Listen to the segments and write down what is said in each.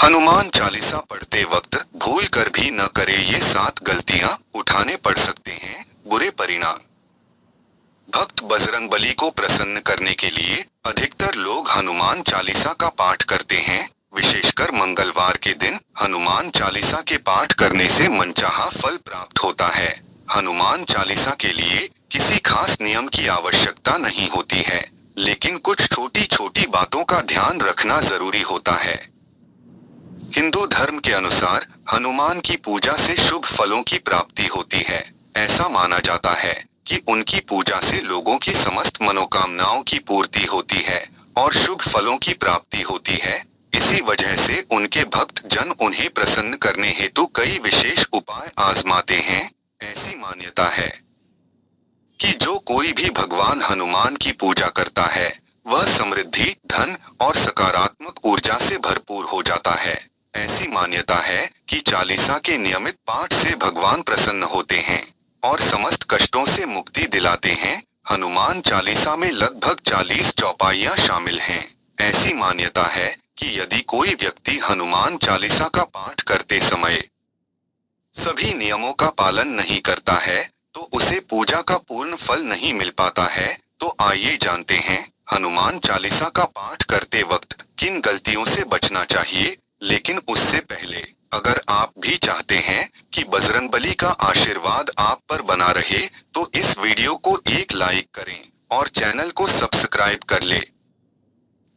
हनुमान चालीसा पढ़ते वक्त भूल कर भी न करे ये 7 गलतियां, उठाने पड़ सकते हैं बुरे परिणाम। भक्त बजरंगबली को प्रसन्न करने के लिए अधिकतर लोग हनुमान चालीसा का पाठ करते हैं। विशेषकर मंगलवार के दिन हनुमान चालीसा के पाठ करने से मनचाहा फल प्राप्त होता है। हनुमान चालीसा के लिए किसी खास नियम की आवश्यकता नहीं होती है, लेकिन कुछ छोटी छोटी बातों का ध्यान रखना जरूरी होता है। हिंदू धर्म के अनुसार हनुमान की पूजा से शुभ फलों की प्राप्ति होती है। ऐसा माना जाता है कि उनकी पूजा से लोगों की समस्त मनोकामनाओं की पूर्ति होती है और शुभ फलों की प्राप्ति होती है। इसी वजह से उनके भक्त जन उन्हें प्रसन्न करने हेतु कई विशेष उपाय आजमाते हैं। ऐसी मान्यता है कि जो कोई भी भगवान हनुमान की पूजा करता है वह समृद्धि, धन और सकारात्मक ऊर्जा से भरपूर हो जाता है। ऐसी मान्यता है कि चालीसा के नियमित पाठ से भगवान प्रसन्न होते हैं और समस्त कष्टों से मुक्ति दिलाते हैं। हनुमान चालीसा में लगभग 40 चौपाइयां शामिल हैं। ऐसी मान्यता है कि यदि कोई व्यक्ति हनुमान चालीसा का पाठ करते समय सभी नियमों का पालन नहीं करता है तो उसे पूजा का पूर्ण फल नहीं मिल पाता है। तो आइए जानते हैं हनुमान चालीसा का पाठ करते वक्त किन गलतियों से बचना चाहिए। लेकिन उससे पहले अगर आप भी चाहते हैं कि बजरंगबली का आशीर्वाद आप पर बना रहे तो इस वीडियो को एक लाइक करें और चैनल को सब्सक्राइब कर ले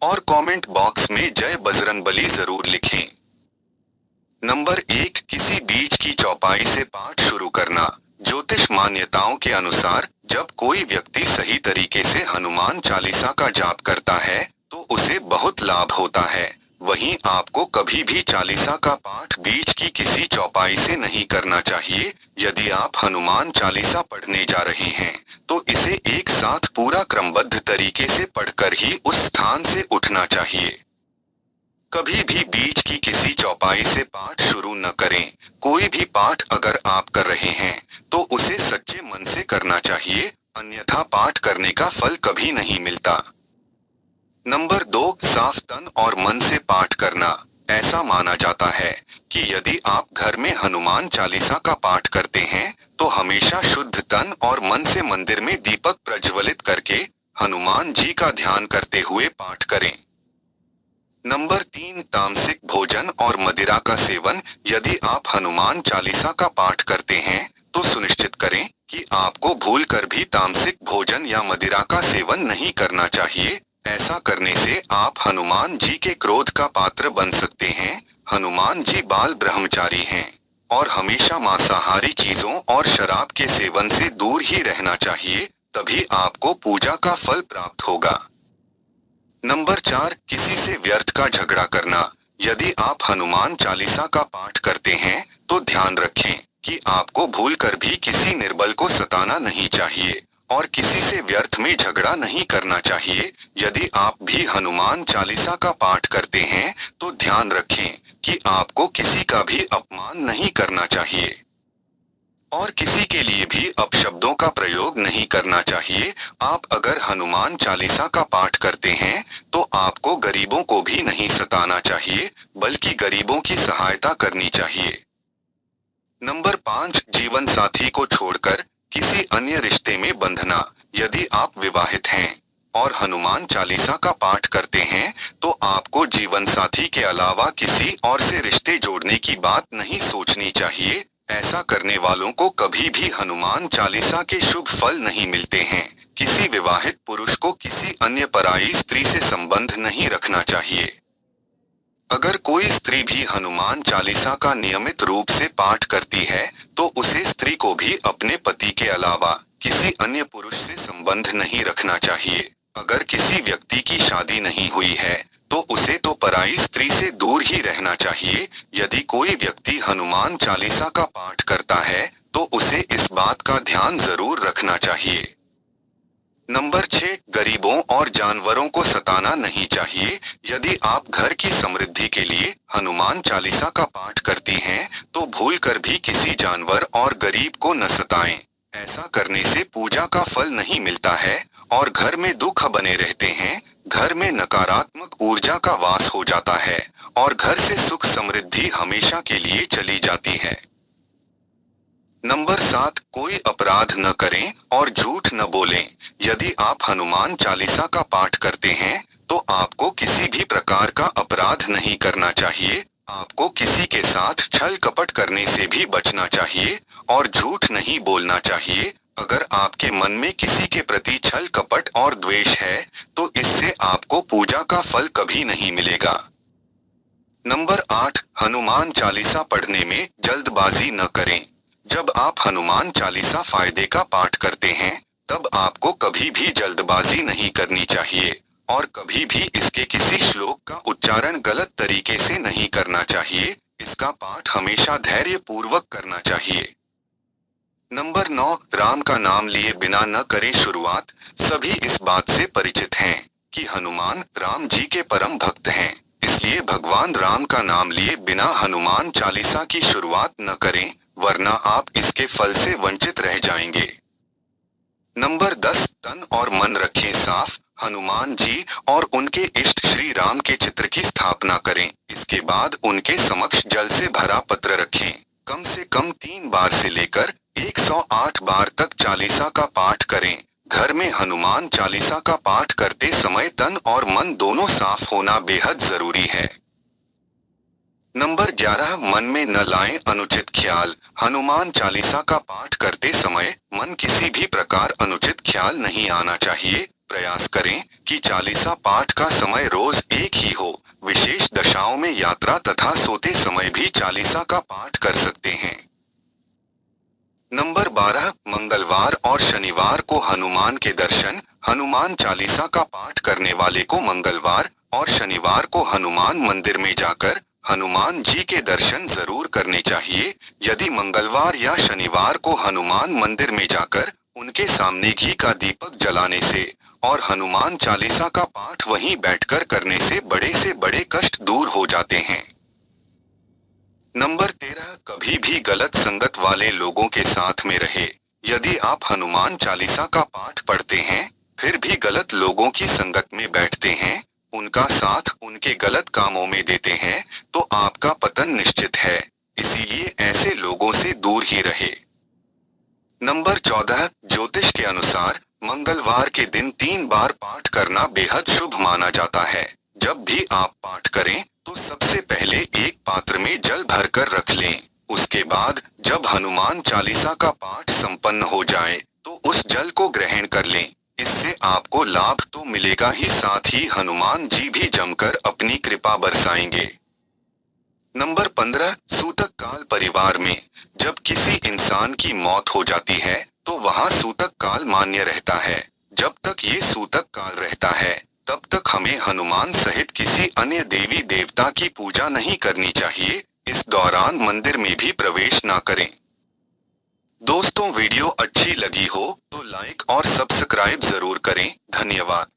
और कमेंट बॉक्स में जय बजरंगबली जरूर लिखें। नंबर 1, किसी बीच की चौपाई से पाठ शुरू करना। ज्योतिष मान्यताओं के अनुसार जब कोई व्यक्ति सही तरीके से हनुमान चालीसा का जाप करता है तो उसे बहुत लाभ होता है। वहीं आपको कभी भी चालीसा का पाठ बीच की किसी चौपाई से नहीं करना चाहिए। यदि आप हनुमान चालीसा पढ़ने जा रहे हैं तो इसे एक साथ पूरा क्रमबद्ध तरीके से पढ़कर ही उस स्थान से उठना चाहिए। कभी भी बीच की किसी चौपाई से पाठ शुरू न करें। कोई भी पाठ अगर आप कर रहे हैं तो उसे सच्चे मन से करना चाहिए, अन्यथा पाठ करने का फल कभी नहीं मिलता। नंबर 2, साफ तन और मन से पाठ करना। ऐसा माना जाता है कि यदि आप घर में हनुमान चालीसा का पाठ करते हैं तो हमेशा शुद्ध तन और मन से मंदिर में दीपक प्रज्वलित करके हनुमान जी का ध्यान करते हुए पाठ करें। नंबर 3, तामसिक भोजन और मदिरा का सेवन। यदि आप हनुमान चालीसा का पाठ करते हैं तो सुनिश्चित करें कि आपको भूलकर भी तामसिक भोजन या मदिरा का सेवन नहीं करना चाहिए। ऐसा करने से आप हनुमान जी के क्रोध का पात्र बन सकते हैं। हनुमान जी बाल ब्रह्मचारी हैं और हमेशा मांसाहारी चीजों और शराब के सेवन से दूर ही रहना चाहिए, तभी आपको पूजा का फल प्राप्त होगा। नंबर 4, किसी से व्यर्थ का झगड़ा करना। यदि आप हनुमान चालीसा का पाठ करते हैं तो ध्यान रखें कि आपको भूलकर भी किसी निर्बल को सताना नहीं चाहिए और किसी से व्यर्थ में झगड़ा नहीं करना चाहिए। यदि आप भी हनुमान चालीसा का पाठ करते हैं तो ध्यान रखें कि आपको किसी का भी अपमान नहीं करना चाहिए और किसी के लिए भी अपशब्दों का प्रयोग नहीं करना चाहिए। आप अगर हनुमान चालीसा का पाठ करते हैं तो आपको गरीबों को भी नहीं सताना चाहिए, बल्कि गरीबों की सहायता करनी चाहिए। नंबर 5, जीवन साथी को छोड़कर किसी अन्य रिश्ते में बंधना। यदि आप विवाहित हैं और हनुमान चालीसा का पाठ करते हैं तो आपको जीवन साथी के अलावा किसी और से रिश्ते जोड़ने की बात नहीं सोचनी चाहिए। ऐसा करने वालों को कभी भी हनुमान चालीसा के शुभ फल नहीं मिलते हैं। किसी विवाहित पुरुष को किसी अन्य पराई स्त्री से संबंध नहीं रखना चाहिए। अगर कोई स्त्री भी हनुमान चालीसा का नियमित रूप से पाठ करती है तो उसे स्त्री को भी अपने पति के अलावा किसी अन्य पुरुष से संबंध नहीं रखना चाहिए। अगर किसी व्यक्ति की शादी नहीं हुई है तो उसे तो पराई स्त्री से दूर ही रहना चाहिए। यदि कोई व्यक्ति हनुमान चालीसा का पाठ करता है तो उसे इस बात का ध्यान जरूर रखना चाहिए। नंबर 6, गरीबों और जानवरों को सताना नहीं चाहिए। यदि आप घर की समृद्धि के लिए हनुमान चालीसा का पाठ करती हैं तो भूलकर भी किसी जानवर और गरीब को न सताएं। ऐसा करने से पूजा का फल नहीं मिलता है और घर में दुख बने रहते हैं, घर में नकारात्मक ऊर्जा का वास हो जाता है और घर से सुख समृद्धि हमेशा के लिए चली जाती है। नंबर 7, कोई अपराध न करें और झूठ न बोलें। यदि आप हनुमान चालीसा का पाठ करते हैं तो आपको किसी भी प्रकार का अपराध नहीं करना चाहिए। आपको किसी के साथ छल कपट करने से भी बचना चाहिए और झूठ नहीं बोलना चाहिए। अगर आपके मन में किसी के प्रति छल कपट और द्वेष है तो इससे आपको पूजा का फल कभी नहीं मिलेगा। नंबर 8, हनुमान चालीसा पढ़ने में जल्दबाजी न करें। जब आप हनुमान चालीसा फायदे का पाठ करते हैं तब आपको कभी भी जल्दबाजी नहीं करनी चाहिए और कभी भी इसके किसी श्लोक का उच्चारण गलत तरीके से नहीं करना चाहिए। इसका पाठ हमेशा धैर्य पूर्वक करना चाहिए। नंबर 9, राम का नाम लिए बिना न करें शुरुआत। सभी इस बात से परिचित हैं कि हनुमान राम जी के परम भक्त हैं, इसलिए भगवान राम का नाम लिए बिना हनुमान चालीसा की शुरुआत न करें, वरना आप इसके फल से वंचित रह जाएंगे। नंबर 10, तन और मन रखें साफ। हनुमान जी और उनके इष्ट श्री राम के चित्र की स्थापना करें। इसके बाद उनके समक्ष जल से भरा पत्र रखें। कम से कम 3 बार से लेकर 108 बार तक चालीसा का पाठ करें। घर में हनुमान चालीसा का पाठ करते समय तन और मन दोनों साफ होना बेहद जरूरी है। नंबर 11, मन में न लाएं अनुचित ख्याल। हनुमान चालीसा का पाठ करते समय मन किसी भी प्रकार अनुचित ख्याल नहीं आना चाहिए। प्रयास करें कि चालीसा पाठ का समय रोज एक ही हो। विशेष दशाओं में यात्रा तथा सोते समय भी चालीसा का पाठ कर सकते हैं। नंबर 12, मंगलवार और शनिवार को हनुमान के दर्शन। हनुमान चालीसा का पाठ करने वाले को मंगलवार और शनिवार को हनुमान मंदिर में जाकर हनुमान जी के दर्शन जरूर करने चाहिए। यदि मंगलवार या शनिवार को हनुमान मंदिर में जाकर उनके सामने घी का दीपक जलाने से और हनुमान चालीसा का पाठ वहीं बैठकर करने से बड़े कष्ट दूर हो जाते हैं। नंबर 13, कभी भी गलत संगत वाले लोगों के साथ में रहे। यदि आप हनुमान चालीसा का पाठ पढ़ते हैं फिर भी गलत लोगों की संगत में बैठते हैं, उनका साथ उनके गलत कामों में देते हैं तो आपका पतन निश्चित है। इसीलिए ऐसे लोगों से दूर ही रहे। नंबर 14, ज्योतिष के अनुसार मंगलवार के दिन 3 बार पाठ करना बेहद शुभ माना जाता है। जब भी आप पाठ करें तो सबसे पहले एक पात्र में जल भरकर रख लें। उसके बाद जब हनुमान चालीसा का पाठ संपन्न हो जाए तो उस जल को ग्रहण कर लें। इससे आपको लाभ तो मिलेगा ही, साथ ही हनुमान जी भी जमकर अपनी कृपा बरसाएंगे। नंबर 15, सूतक काल परिवार में जब किसी इंसान की मौत हो जाती है तो वहाँ सूतक काल मान्य रहता है। जब तक ये सूतक काल रहता है तब तक हमें हनुमान सहित किसी अन्य देवी देवता की पूजा नहीं करनी चाहिए। इस दौरान मंदिर में भी प्रवेश ना करें। दोस्तों, वीडियो अच्छी लगी हो तो लाइक और सब्सक्राइब जरूर करें। धन्यवाद।